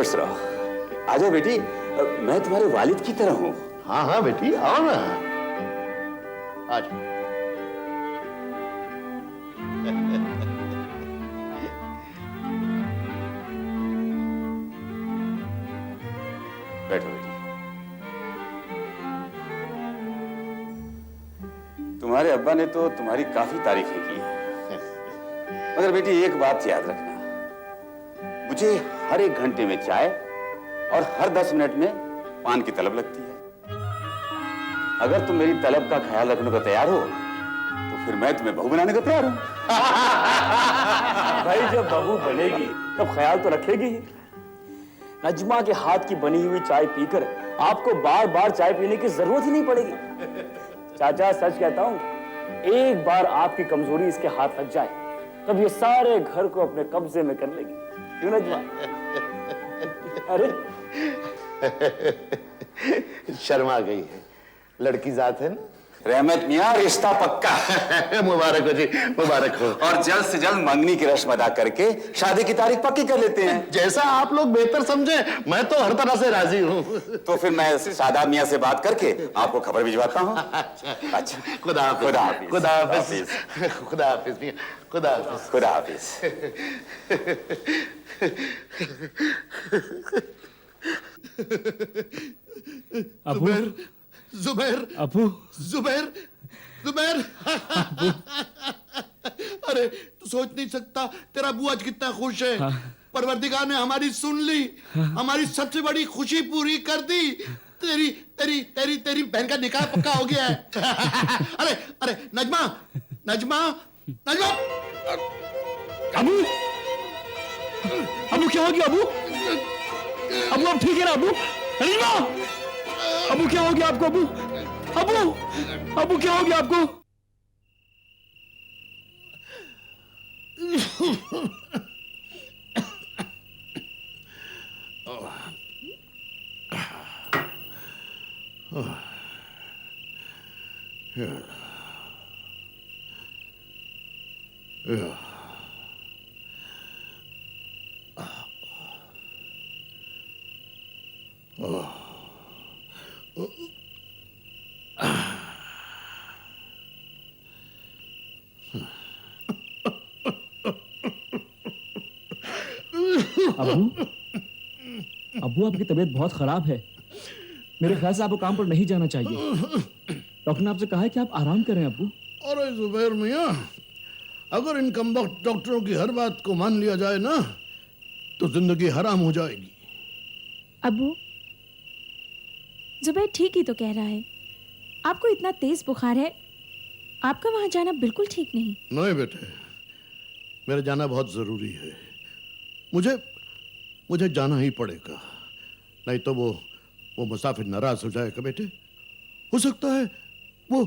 खुश रहो। आ जाओ बेटी, मैं तुम्हारे वालिद की तरह हूँ। हाँ हाँ बेटी, आओ ना, आ जाओ। बैठो बेटी। तुम्हारे अब्बा ने तो तुम्हारी काफी तारीफें की हैं। मगर बेटी एक बात याद रखना, मुझे हर 1 घंटे में चाय और हर 10 मिनट में पान की तलब लगती है। अगर तुम मेरी तलब का ख्याल रखने को तैयार हो तो फिर मैं तुम्हें बहू बनाने को तैयार हूं। भाई जब बहू बनेगी तब ख्याल तो रखेगी ही। नजमा के हाथ की बनी हुई चाय पीकर आपको बार बार चाय पीने की जरूरत ही नहीं पड़ेगी। चाचा सच कहता हूं, एक बार आपकी कमजोरी इसके हाथ लग जाए तब ये सारे घर को अपने कब्जे में कर लेगी। क्यों नजमा? अरे शर्मा गई है, लड़की जात है ना। रहमत मियां, रिश्ता पक्का। मुबारक हो जी, मुबारक हो। और जल्द से जल्द मंगनी की रस्म अदा करके शादी की तारीख पक्की कर लेते हैं। जैसा आप लोग बेहतर समझे, मैं तो हर तरह से राजी हूँ। तो फिर मैं शादाब मियां से बात करके आपको खबर भिजवाता हूँ। अच्छा, खुदा हाफिज, खुदा हाफिज, खुदा हाफिज, खुदा हाफिज मियां, खुदा हाफिज, खुदा हाफिज। जुबैर, जुबैर, अबू, जुबैर, जुबैर। अरे तू सोच नहीं सकता, तेरा बुआ आज कितना खुश है। परवरदिगार ने हमारी सुन ली, हमारी सबसे बड़ी खुशी पूरी कर दी। तेरी तेरी तेरी तेरी बहन का निकाह पक्का हो गया है। अरे अरे नजमा, नजमा, नजमा। अबू, अबू क्या हो गया अबू? अबू अब ठीक है ना अबू? नजमा, अबू क्या हो गया आपको अबू? अबू, अबू क्या हो गया आपको? अबू, अबू आपकी तबीयत बहुत खराब है। मेरे ख्याल से आपको काम पर नहीं जाना चाहिए। डॉक्टर ने आपसे कहा है कि आप आराम करें अबू। अरे जुबैर मियां, अगर इन कमबख्त डॉक्टरों की हर बात को मान लिया जाए ना तो जिंदगी हराम हो जाएगी। अबू, जुबैर ठीक ही तो कह रहा है। आपको इतना तेज बुखार है, आपका वहां जाना बिल्कुल ठीक नहीं। नहीं बेटे, मेरा जाना बहुत जरूरी है। मुझे जाना ही पड़ेगा, नहीं तो वो मुसाफिर नाराज हो जाएगा। बेटे, हो सकता है वो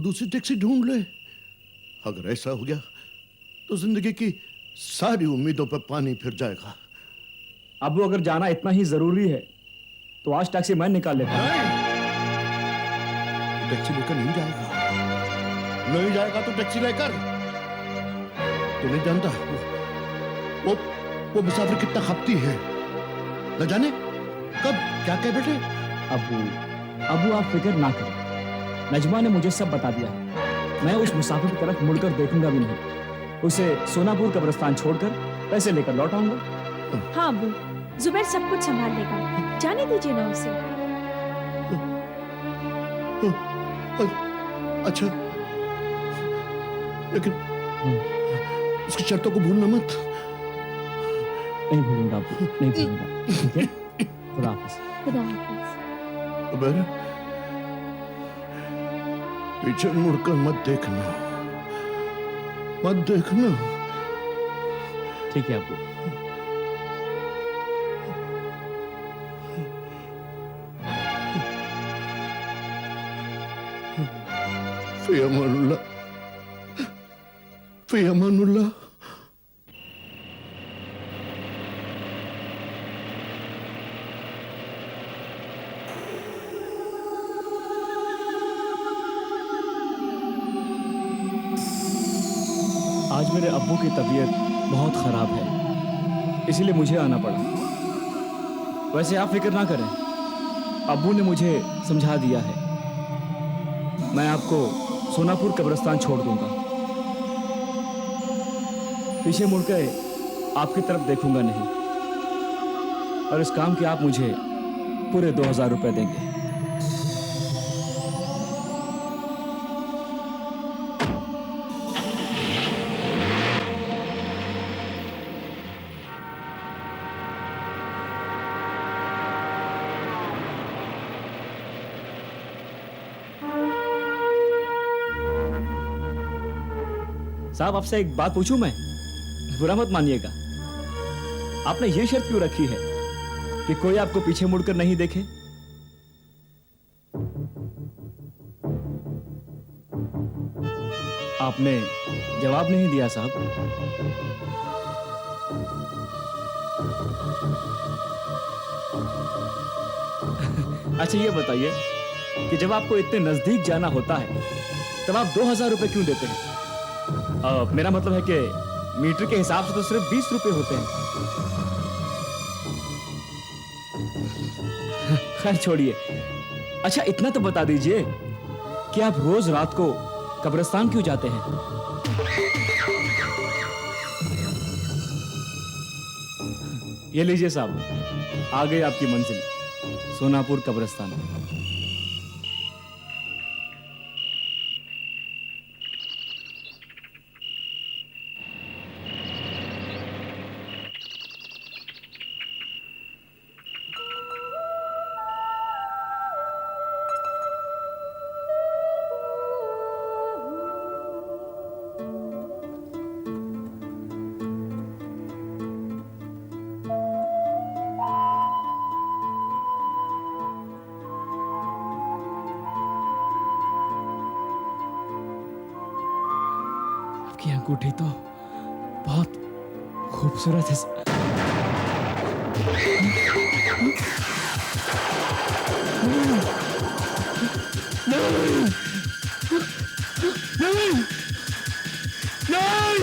दूसरी टैक्सी ढूंढ ले। अगर ऐसा हो गया तो जिंदगी की सारी उम्मीदों पर पानी फिर जाएगा। अबू अगर जाना इतना ही जरूरी है तो आज टैक्सी मैं निकाल लेता हूं। टैक्सी लेकर नहीं जाएगा, नहीं जाएगा तो टैक्सी लेकर। तू नहीं जानता वो मुसाफिर कितना खपती है, न जाने कब क्या कहे। बेटे, अबू आप फिक्र ना करें, नजमा ने मुझे सब बता दिया है। मैं उस मुसाफिर की तरफ मुड़कर देखूंगा भी नहीं। उसे सोनापुर कब्रिस्तान छोड़कर पैसे लेकर लौट आऊंगा। हाँ अबू, जुबैर सब कुछ संभाल लेगा, जाने दीजिए ना उसे। अच्छा, लेकिन उसकी शर्तों को भूलना मत। नहीं भूलूंगा अबू, नहीं भूलूंगा। ठीक है, खुदा हाफिज। खुदा हाफिज। जुबैर, पीछे मुड़कर मत देखना, मत देखना। ठीक है अबू। फी अमानुल्लाह, फी अमानुल्लाह। आज मेरे अब्बू की तबीयत बहुत खराब है, इसलिए मुझे आना पड़ा। वैसे आप फिक्र ना करें, अब्बू ने मुझे समझा दिया है। मैं आपको सोनापुर कब्रिस्तान छोड़ दूंगा। पीछे मुड़कर आपकी तरफ देखूंगा नहीं। और इस काम के आप मुझे पूरे 2000 रुपए देंगे। साहब, आपसे एक बात पूछूं मैं? बुरा मत मानिएगा। आपने ये शर्त क्यों रखी है कि कोई आपको पीछे मुड़कर नहीं देखे? आपने जवाब नहीं दिया साहब। अच्छा ये बताइए कि जब आपको इतने नजदीक जाना होता है तब आप 2000 रुपए क्यों देते हैं? मेरा मतलब है कि मीटर के हिसाब से तो सिर्फ 20 रुपए होते हैं। खैर छोड़िए। अच्छा इतना तो बता दीजिए कि आप रोज रात को कब्रिस्तान क्यों जाते हैं? ये लीजिए साहब, आ गई आपकी मंजिल, सोनापुर कब्रिस्तान। की अंगूठी तो बहुत खूबसूरत है। नहीं, नहीं, नहीं,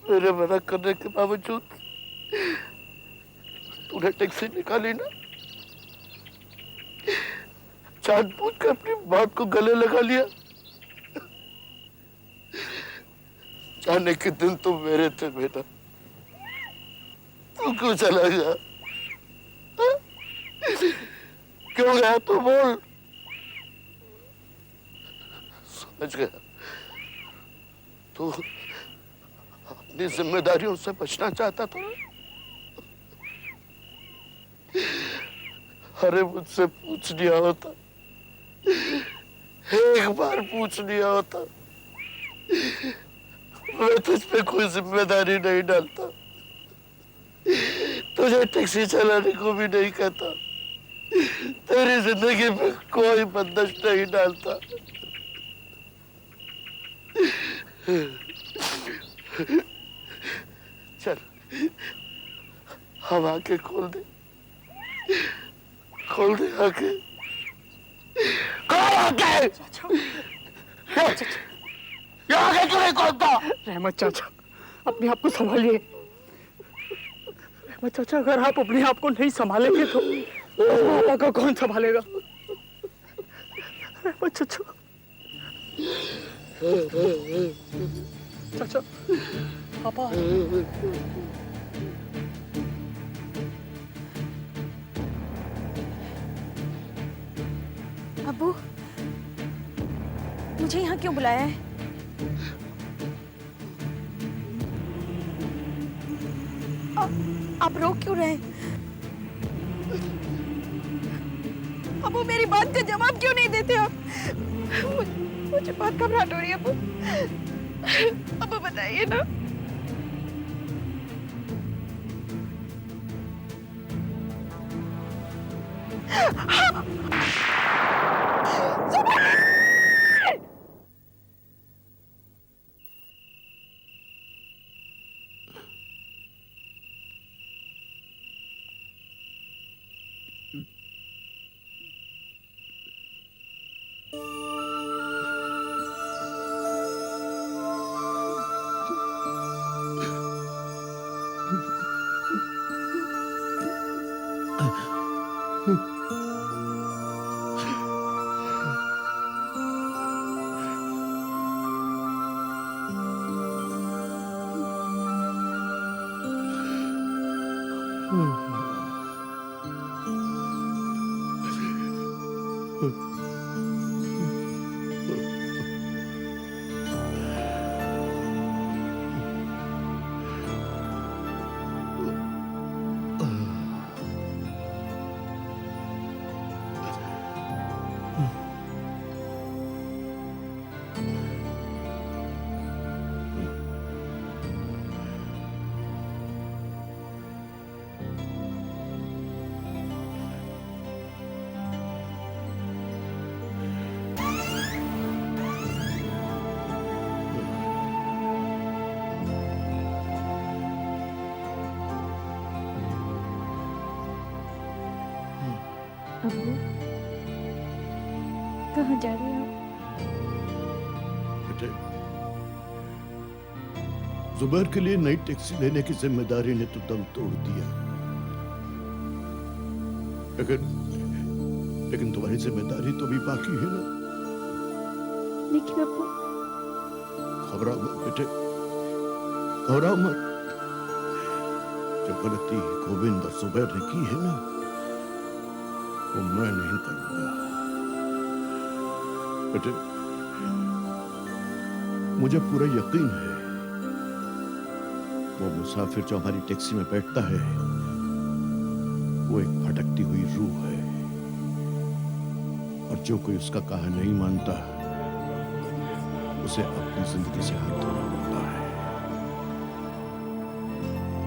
मेरे मना करने के बावजूद तूने टैक्सी निकाली ना, जानबूझ कर अपनी बात को गले लगा लिया। जाने के दिन तो मेरे थे बेटा, तू क्यों चला गया? क्यों गया तू? बोल। समझ गया, तू अपनी जिम्मेदारियों से बचना चाहता था। अरे मुझसे पूछ लिया होता, एक बार पूछ लिया होता, मैं तुझ पे कोई जिम्मेदारी नहीं डालता, तुझे टैक्सी चलाने को भी नहीं कहता, तेरी जिंदगी में कोई बंदिश नहीं डालता। चल हम आंखें खोल दे, खोल दे आंखें, खोल आंखें। ये आंखें क्यों नहीं खोलता? रहमत चाचा, अपने आप को संभालिए। रहमत चाचा, अगर आप अपने आप को नहीं संभालेंगे तो पापा को कौन संभालेगा? रहमत चाचा, चाचा, पापा। अब्बू, मुझे यहाँ क्यों बुलाया है? आप रो क्यों रहे हैं? अब्बू, मेरी बात का जवाब क्यों नहीं देते आप? मुझे बहुत घबराहट हो रही है अब्बू। अब्बू बताइए ना। अब्बू, कहाँ जा रहे हैं आप? बेटे, जुबैर के लिए नई टैक्सी लेने की जिम्मेदारी ने तो दम तोड़ दिया, लेकिन तुम्हारी जिम्मेदारी तो भी बाकी है ना। लेकिन अब्बू, घबराओ मत बेटे, घबराओ मत। जो गलती गोविंद और जुबैर ने की है ना, वो मैं नहीं करूंगा बेटे। मुझे पूरा यकीन है वो मुसाफिर जो हमारी टैक्सी में बैठता है वो एक भटकती हुई रूह है, और जो कोई उसका कहा नहीं मानता उसे अपनी जिंदगी से हाथ धोना पड़ता है।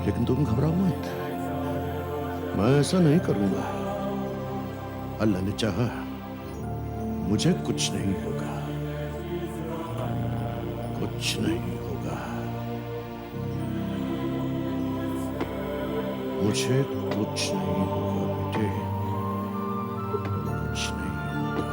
लेकिन तुम घबराओ मत, मैं ऐसा नहीं करूंगा। अल्लाह ने चाहा मुझे कुछ नहीं होगा, कुछ नहीं होगा, मुझे कुछ नहीं होगा बेटे, कुछ नहीं होगा।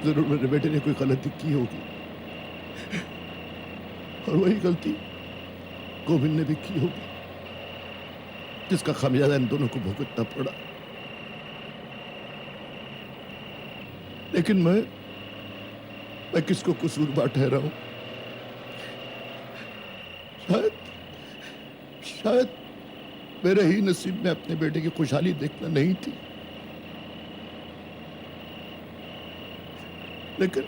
जरूर मेरे बेटे ने कोई गलती की होगी और वही गलती गोविंद ने भी की होगी, जिसका खामियाजा इन दोनों को भुगतना पड़ा। लेकिन मैं किसको कसूरवार ठहराऊं? शायद मेरे ही नसीब में अपने बेटे की खुशहाली देखना नहीं थी, लेकिन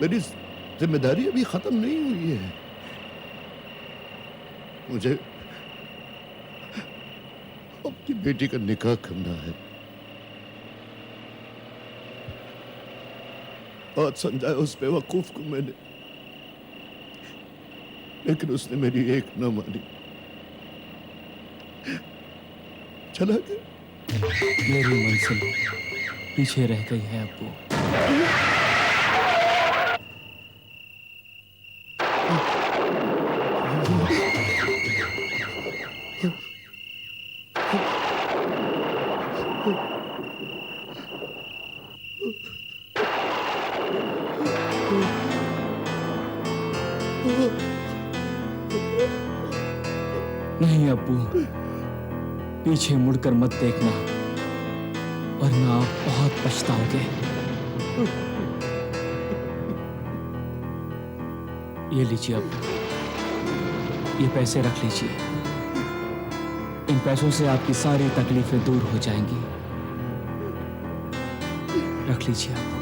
मेरी जिम्मेदारी अभी खत्म नहीं हुई है। मुझे अपनी बेटी का निकाह करना है। बहुत समझाया उस बेवकूफ को मैंने, लेकिन उसने मेरी एक न मानी, चला गया। मेरी मंजिल पीछे रह गई है अब्बू। नहीं अब्बू, पीछे मुड़कर मत देखना, वरना आप बहुत पछताओगे। ये लीजिए अब्बू, ये पैसे रख लीजिए। इन पैसों से आपकी सारी तकलीफें दूर हो जाएंगी। रख लीजिए अब्बू।